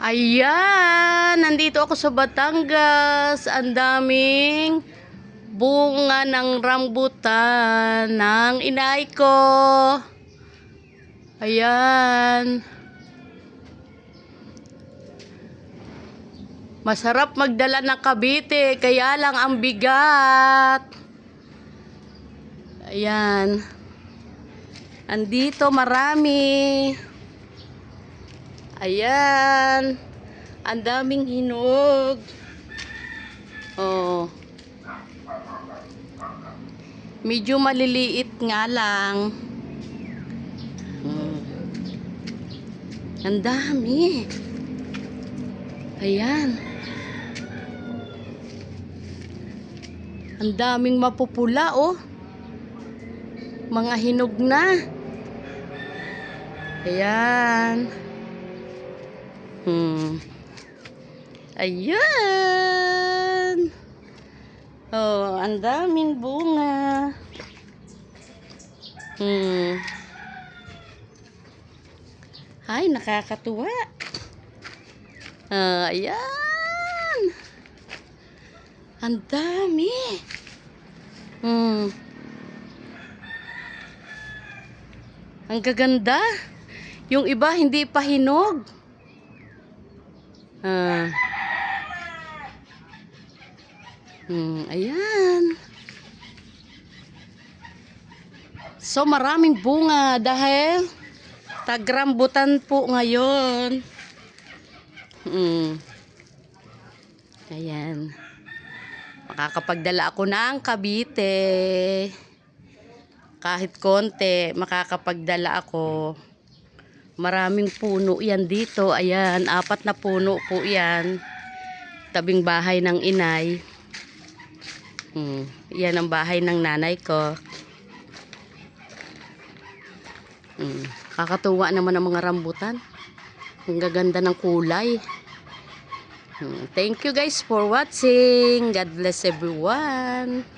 Ayan, nandito ako sa Batangas. Ang daming bunga ng rambutan ng inay ko. Ayan. Masarap magdala ng Cavite, kaya lang ang bigat. Ayan. Andito marami. Ayan. Ang daming hinog. Oh. Medyo maliliit nga lang. Ang dami. Ayan. Ang daming mapupula, oh. Mga hinog na. Ayan. Ayan. Oh, ang daming bunga. Ay, nakakatuwa. Ayan. Ang dami. Ang gaganda. Yung iba hindi pa hinog. Ayan. So maraming bunga dahil tagrambutan po ngayon. Ayan. Makakapagdala ako ng Cavite. Kahit konti, makakapagdala ako. Maraming puno yan dito. Ayan, 4 na puno po yan. Tabing bahay ng inay. Yan ang bahay ng nanay ko. Kakatuwa naman ang mga rambutan. Ang gaganda ng kulay. Thank you guys for watching. God bless everyone.